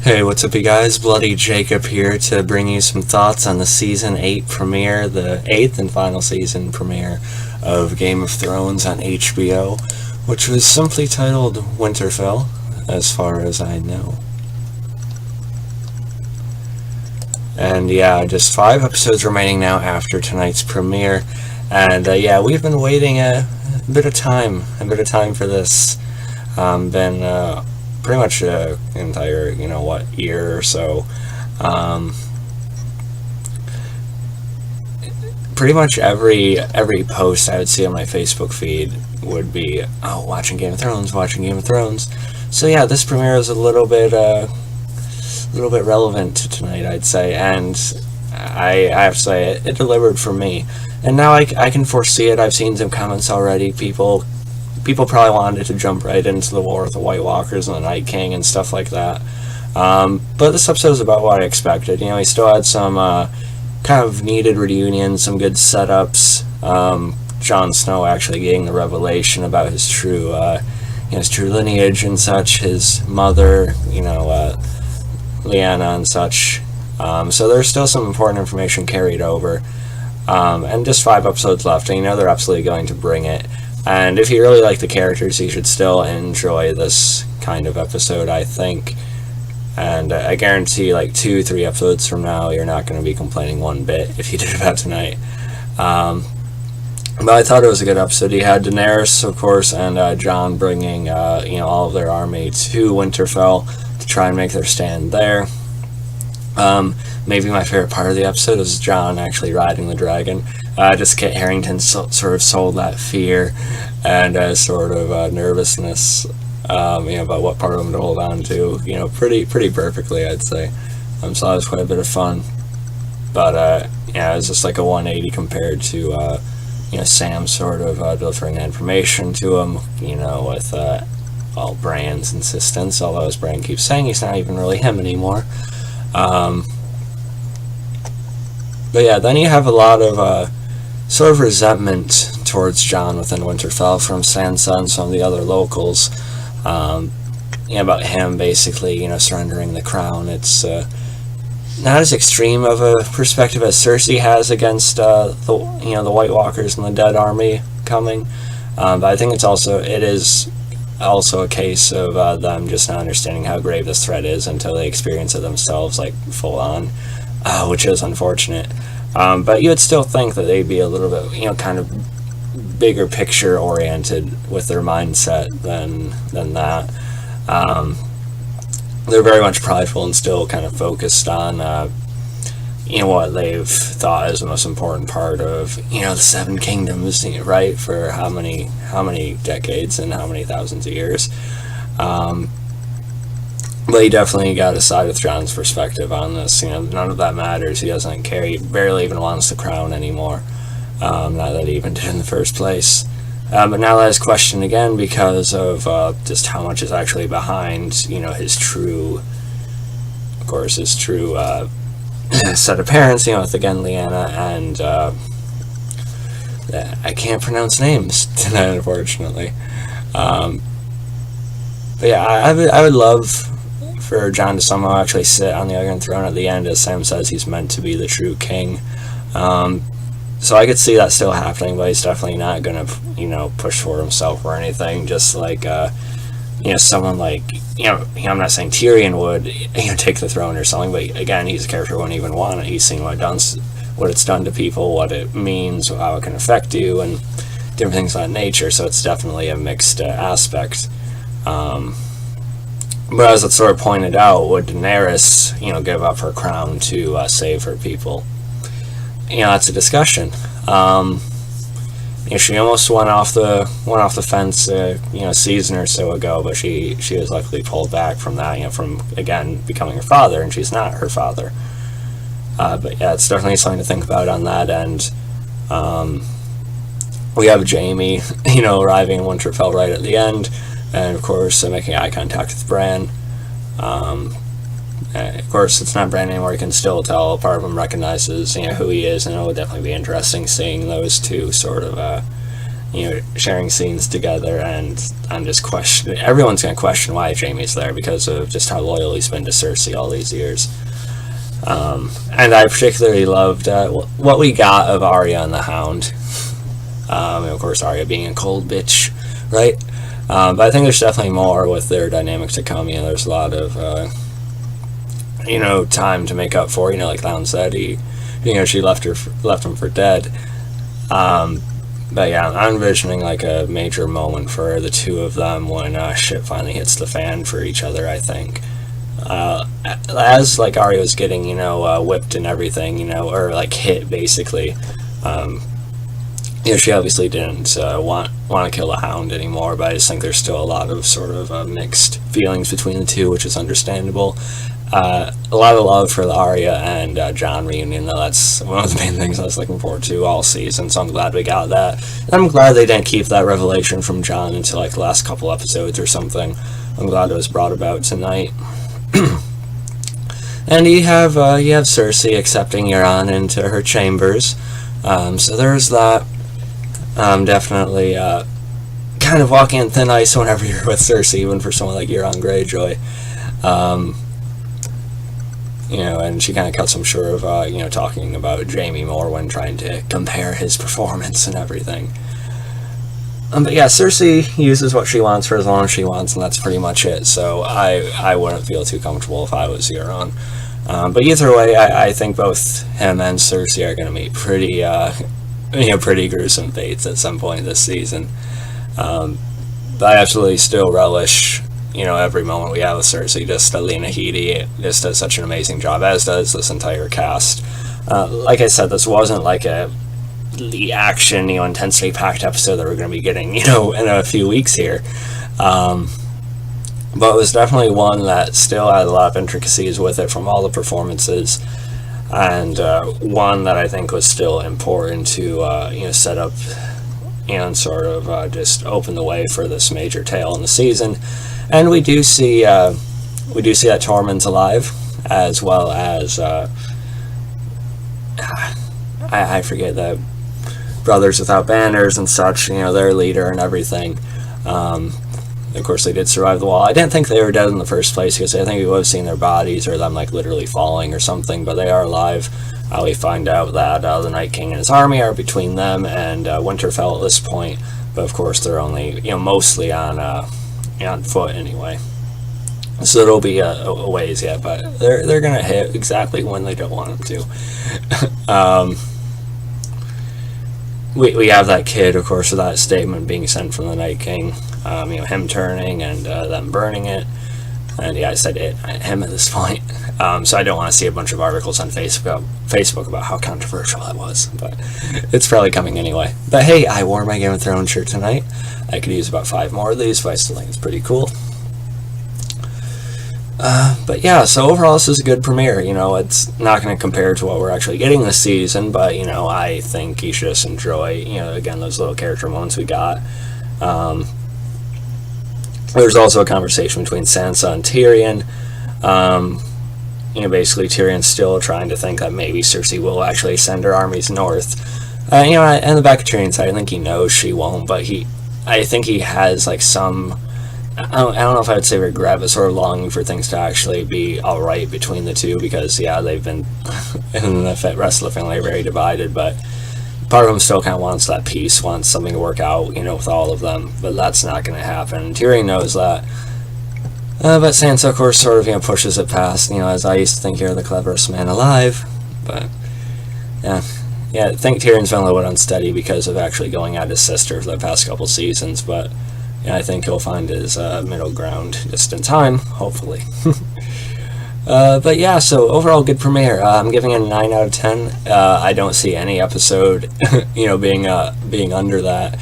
Hey, what's up, you guys? Bloody Jacob here to bring you some thoughts on the Season 8 premiere, the 8th and final season premiere of Game of Thrones on HBO, which was simply titled Winterfell, as far as I know. And yeah, just 5 episodes remaining now after tonight's premiere, and we've been waiting a bit of time for this. Been pretty much an entire, year or so. Pretty much every post I would see on my Facebook feed would be, oh, watching Game of Thrones. So yeah, this premiere is a little bit relevant to tonight, I'd say, and I have to say it delivered for me. And now I can foresee it. I've seen some comments already. People probably wanted to jump right into the war with the White Walkers and the Night King and stuff like that. But this episode is about what I expected. We still had some kind of needed reunions, some good setups. Jon Snow actually getting the revelation about his true lineage and such, his mother, Lyanna and such. So there's still some important information carried over. And just 5 episodes left, and they're absolutely going to bring it. And if you really like the characters, you should still enjoy this kind of episode, I think. And I guarantee, 2-3 episodes from now, you're not going to be complaining one bit if you did about tonight. But I thought it was a good episode. You had Daenerys, of course, and Jon bringing, all of their army to Winterfell to try and make their stand there. Maybe my favorite part of the episode was Jon actually riding the dragon. Just Kit Harington sort of sold that fear and sort of nervousness, about what part of him to hold on to, pretty perfectly, I'd say. So that was quite a bit of fun. But, it was just like a 180 compared to, Sam sort of delivering that information to him, with all Bran's insistence, although as Bran keeps saying, he's not even really him anymore. But yeah, then you have a lot of sort of resentment towards Jon within Winterfell from Sansa and some of the other locals, about him basically, surrendering the crown. It's not as extreme of a perspective as Cersei has against the White Walkers and the Dead Army coming, but I think it is also a case of them just not understanding how grave this threat is until they experience it themselves, full on, which is unfortunate. But you would still think that they'd be a little bit, kind of bigger picture oriented with their mindset than that. They're very much prideful and still kind of focused on, what they've thought is the most important part of, the Seven Kingdoms, right, for how many decades and how many thousands of years. But he definitely got to side with Jon's perspective on this. None of that matters. He doesn't care. He barely even wants the crown anymore. Not that he even did in the first place. But now that is questioned again because of just how much is actually behind, his true set of parents, with, again, Lyanna and, I can't pronounce names tonight, unfortunately. But yeah, I would love for Jon to somehow actually sit on the Iron Throne at the end, as Sam says he's meant to be the true king. So I could see that still happening, but he's definitely not going to, push for himself or anything, just like, someone like, I'm not saying Tyrion would, take the throne or something, but again, he's a character who wouldn't even want it. He's seen what it's done to people, what it means, how it can affect you, and different things of that nature, so it's definitely a mixed aspect. But as it's sort of pointed out, would Daenerys, give up her crown to save her people? That's a discussion. She almost went off the fence, a season or so ago, but she was luckily pulled back from that, from again becoming her father, and she's not her father. But yeah, it's definitely something to think about on that end. We have Jaime, arriving in Winterfell right at the end, and of course making eye contact with Bran. Of course, it's not Bran anymore. You can still tell part of him recognizes, who he is, and it would definitely be interesting seeing those two sort of, sharing scenes together, and I'm just questioning. Everyone's going to question why Jaime's there because of just how loyal he's been to Cersei all these years. And I particularly loved what we got of Arya and the Hound. And of course, Arya being a cold bitch, right? But I think there's definitely more with their dynamics to come. There's a lot of time to make up for. Like Lounge said, she left him for dead. But yeah, I'm envisioning like a major moment for the two of them when shit finally hits the fan for each other. I think as like Arya was getting whipped and everything, or like hit basically. She obviously didn't want to kill the Hound anymore, but I just think there's still a lot of sort of mixed feelings between the two, which is understandable. A lot of love for the Arya and Jon reunion, though. That's one of the main things I was looking forward to all season, so I'm glad we got that. And I'm glad they didn't keep that revelation from Jon until like the last couple episodes or something. I'm glad it was brought about tonight. And you have Cersei accepting Euron into her chambers. So there's that. Definitely kind of walking on thin ice whenever you're with Cersei, even for someone like Euron Greyjoy. And she kind of cuts him short of, talking about Jaime more when trying to compare his performance and everything. But yeah, Cersei uses what she wants for as long as she wants, and that's pretty much it. So I wouldn't feel too comfortable if I was Euron. But either way, I think both him and Cersei are going to meet pretty gruesome fates at some point this season. But I absolutely still relish every moment we have with Cersei. Just Lena Headey just does such an amazing job, as does this entire cast. Like I said, this wasn't like the action, intensely packed episode that we're going to be getting, in a few weeks here. But it was definitely one that still had a lot of intricacies with it from all the performances, and one that I think was still important to set up and sort of just open the way for this major tale in the season. And we do see that Tormund's alive, as well as I forget the Brothers Without Banners and such, their leader and everything. Of course, they did survive the wall. I didn't think they were dead in the first place, because I think we would have seen their bodies or them like literally falling or something, but they are alive. We find out that the Night King and his army are between them and Winterfell at this point, but of course they're only mostly on foot anyway. So it'll be a ways yet, but they're gonna hit exactly when they don't want them to. We have that kid, of course, with that statement being sent from the Night King. Him turning and them burning it. And yeah, I said him at this point. So I don't want to see a bunch of articles on Facebook about how controversial that was, but it's probably coming anyway. But hey, I wore my Game of Thrones shirt tonight. I could use about 5 more of these, but I still think it's pretty cool. But yeah, so overall this is a good premiere. It's not going to compare to what we're actually getting this season, but I think you should just enjoy, again, those little character moments we got. There's also a conversation between Sansa and Tyrion. Basically Tyrion's still trying to think that maybe Cersei will actually send her armies north. In the back of Tyrion's side, I think he knows she won't, but I think he has like some, I don't know if I would say regret, but sort of longing for things to actually be alright between the two, because yeah, they've been in the rest of the family very divided, but part of him still kind of wants that peace, wants something to work out, with all of them, but that's not going to happen. Tyrion knows that. But Sansa, of course, sort of, pushes it past, as I used to think you're the cleverest man alive, but, yeah, I think Tyrion's been a little bit unsteady because of actually going at his sister for the past couple seasons, but, I think he'll find his middle ground just in time, hopefully. But yeah, so overall good premiere. I'm giving it a 9 out of 10. I don't see any episode, being under that.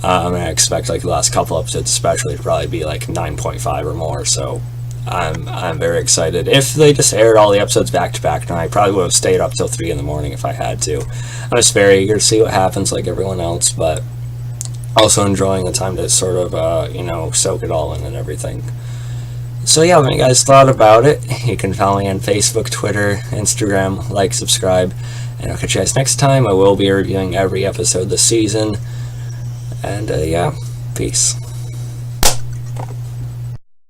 I expect like the last couple episodes, especially, to probably be like 9.5 or more. So I'm very excited. If they just aired all the episodes back to back, then I probably would have stayed up till 3 in the morning if I had to. I'm just very eager to see what happens, like everyone else, but also enjoying the time to sort of soak it all in and everything. So yeah, let me know what you guys thought about it. You can follow me on Facebook, Twitter, Instagram, like, subscribe, and I'll catch you guys next time. I will be reviewing every episode this season. And yeah, peace.